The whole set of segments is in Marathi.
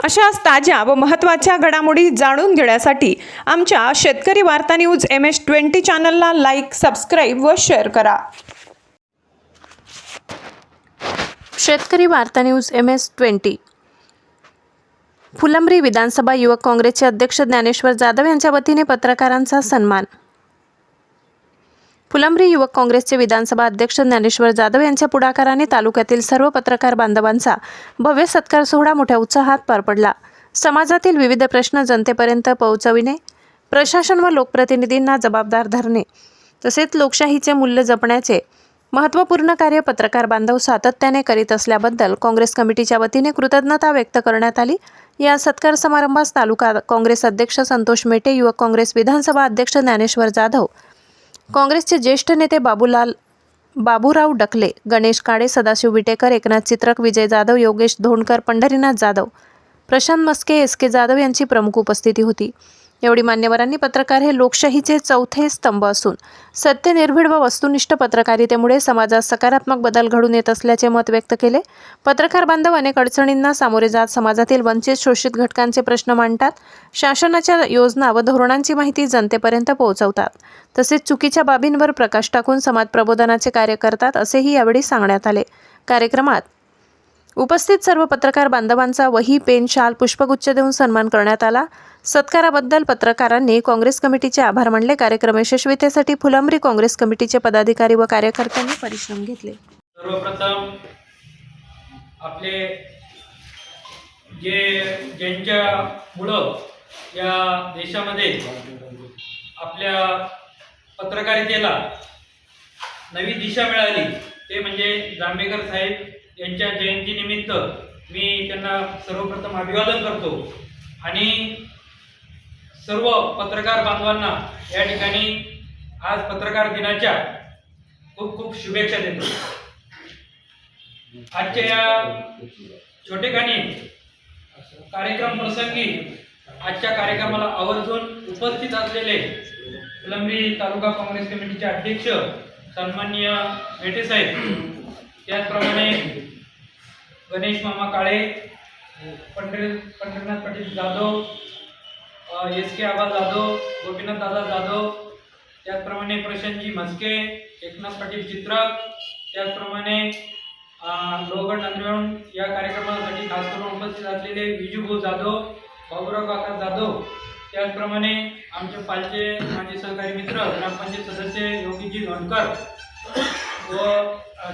अशाच ताज्या व महत्त्वाच्या घडामोडी जाणून घेण्यासाठी आमच्या शेतकरी वार्ता न्यूज MS-20 चॅनलला लाईक, सबस्क्राईब व शेअर करा. शेतकरी वार्ता न्यूज MS-20. फुलंब्री विधानसभा युवक काँग्रेसचे अध्यक्ष ज्ञानेश्वर जाधव यांच्या वतीने पत्रकारांचा सन्मान. फुलंब्री युवक काँग्रेसचे विधानसभा अध्यक्ष ज्ञानेश्वर जाधव यांच्या पुढाकाराने तालुक्यातील सर्व पत्रकार बांधवांचा भव्य सत्कार सोहळा मोठ्या उत्साहात पार पडला. समाजातील विविध प्रश्न जनतेपर्यंत पोहोचविणे, प्रशासन व लोकप्रतिनिधींना जबाबदार धरणे तसेच लोकशाहीचे मूल्य जपण्याचे महत्त्वपूर्ण कार्य पत्रकार बांधव सातत्याने करीत असल्याबद्दल काँग्रेस कमिटीच्या वतीने कृतज्ञता व्यक्त करण्यात आली. या सत्कार समारंभास तालुका काँग्रेस अध्यक्ष संतोष मेटे, युवक काँग्रेस विधानसभा अध्यक्ष ज्ञानेश्वर जाधव, काँग्रेसचे ज्येष्ठ नेते बाबूराव डकले, गणेश काळे, सदाशिव विटेकर, एकनाथ चित्रक, विजय जाधव, योगेश धोंडकर, पंढरीनाथ जाधव, प्रशांत मस्के, SK जाधव यांची प्रमुख उपस्थिती होती. एवढी मान्यवरांनी पत्रकार हे लोकशाहीचे चौथे स्तंभ असून सत्य, निर्भीड व वस्तुनिष्ठ पत्रकारितेमुळे समाजात सकारात्मक बदल घडून येत असल्याचे मत व्यक्त केले. पत्रकार बांधव अनेक अडचणींना सामोरे जात समाजातील वंचित, शोषित घटकांचे प्रश्न मांडतात, शासनाच्या योजना व धोरणांची माहिती जनतेपर्यंत पोहोचवतात, तसेच चुकीच्या बाबींवर प्रकाश टाकून समाज प्रबोधनाचे कार्य करतात, असेही यावेळी सांगण्यात आले. कार्यक्रमात उपस्थित सर्व पत्रकार बांधवांचा वही, पेन, शाल, पुष्पगुच्छ देऊन सन्मान करण्यात आला. सत्काराबद्दल पत्रकारांनी काँग्रेस कमिटीचे आभार मानले. कार्यक्रम यशस्वीतेसाठी फुलंब्री काँग्रेस कमिटीचे पदाधिकारी व कार्यकर्त्यांनी परिश्रम घेतले. सर्वप्रथम आपले ज्यांच्यामुळं या देशामध्ये आपल्या पत्रकारितेला नवी दिशा मिळाली ते म्हणजे जांभेकर साहेब यांच्या जयंतीनिमित्त मी त्यांना सर्वप्रथम अभिवादन करतो आणि सर्व पत्रकार बांधवांना या ठिकाणी आज पत्रकार दिनाच्या खूप खूप शुभेच्छा देतो. आजच्या या छोटेखानी कार्यक्रम प्रसंगी आजच्या कार्यक्रमाला आवर्जून उपस्थित असलेले फुलंब्री तालुका काँग्रेस कमिटीचे अध्यक्ष सन्माननीय मेटे साहेब, त्याचप्रमाणे गणेश मामा काळे, पंढरीनाथ पाटील जाधव, SK आबा जाधव, गोपीनाथ दादा जाधव, त्याचप्रमाणे प्रशांतजी मस्के, एकनाथ पाटील चित्रक, त्याचप्रमाणे लोहगड नांदेडहून या कार्यक्रमासाठी खास करून उपस्थित असलेले विजूभाऊ जाधव, बाबूराव काका जाधव, त्याचप्रमाणे आमचे पालचे माझे सहकारी मित्र ग्रामपंचायत सदस्य योगीजी धोंडकर व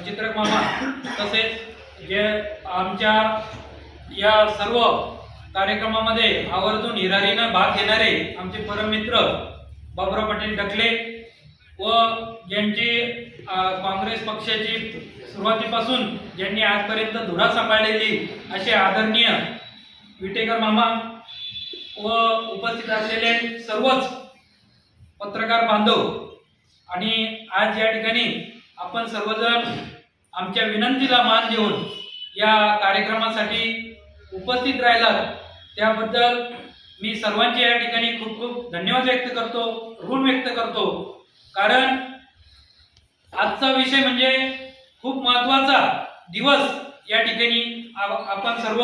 चित्रक मामा, तसेच जे आमच्या या सर्व कार्यक्रमामध्ये आवर्जून हिरारीनं भाग घेणारे आमचे परममित्र बाबूराव पाटील डकले व ज्यांची काँग्रेस पक्षाची सुरुवातीपासून ज्यांनी आजपर्यंत धुरा सांभाळलेली असे आदरणीय विटेकर मामा व उपस्थित असलेले सर्वच पत्रकार बांधव, आणि आज या ठिकाणी आपण सर्वजण आमच्या विनंतीला मान देऊन या कार्यक्रमासाठी उपस्थित राहिलात त्याबद्दल मी सर्वांचे या ठिकाणी खूप खूप धन्यवाद व्यक्त करतो, ऋण व्यक्त करतो. कारण आजचा विषय म्हणजे खूप महत्त्वाचा दिवस या ठिकाणी आपण सर्व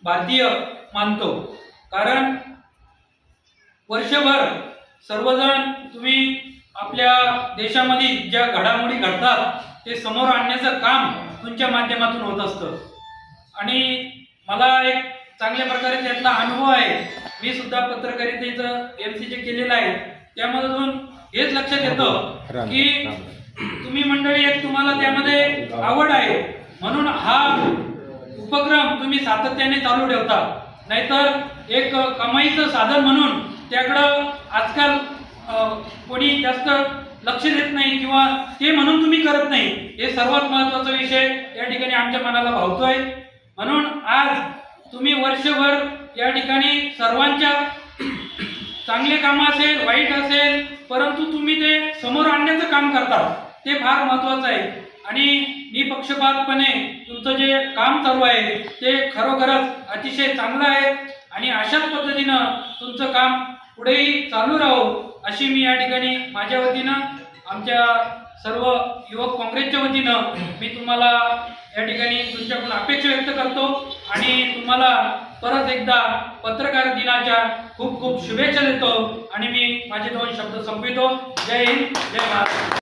भारतीय मानतो. कारण वर्षभर सर्वजण तुम्ही आपल्या देशामध्ये ज्या घडामोडी घडतात ते समोर आणण्याचं काम तुमच्या माध्यमातून होत असतं आणि मला एक चांगल्या प्रकारे त्यातला अनुभव आहे. मी सुद्धा पत्रकारितेचं MCJ केलेलं आहे. त्यामधून हेच लक्षात येतं की तुम्ही मंडळी एक तुम्हाला त्यामध्ये आवड आहे म्हणून हा उपक्रम तुम्ही सातत्याने चालू ठेवता, नाहीतर एक कमाईचं साधन म्हणून त्याकडं आजकाल कोणी जास्त लक्ष देत नाही किंवा ते म्हणून तुम्ही करत नाही. हे सर्वात महत्त्वाचा विषय या ठिकाणी आमच्या मनाला भावतोय. म्हणून आज तुम्ही वर्षभर या ठिकाणी सर्वांच्या चांगले काम असेल, वाईट असेल, परंतु तुम्ही ते समोर आणण्याचं काम करता, ते फार महत्त्वाचं आहे. आणि निपक्षपातपणे तुमचं जे काम चालू आहे ते खरोखरच अतिशय चांगलं आहे आणि अशाच पद्धतीनं तुमचं काम पुढेही चालू राहो अशी मी या ठिकाणी माझ्या वतीनं, आमच्या सर्व युवक काँग्रेसच्या वतीनं मी तुम्हाला या ठिकाणी तुमच्याकडून अपेक्षा व्यक्त करतो आणि तुम्हाला परत एकदा पत्रकार दिनाच्या खूप खूप शुभेच्छा देतो आणि मी माझे 2 शब्द संपवितो. जय हिंद, जय महाराष्ट्र.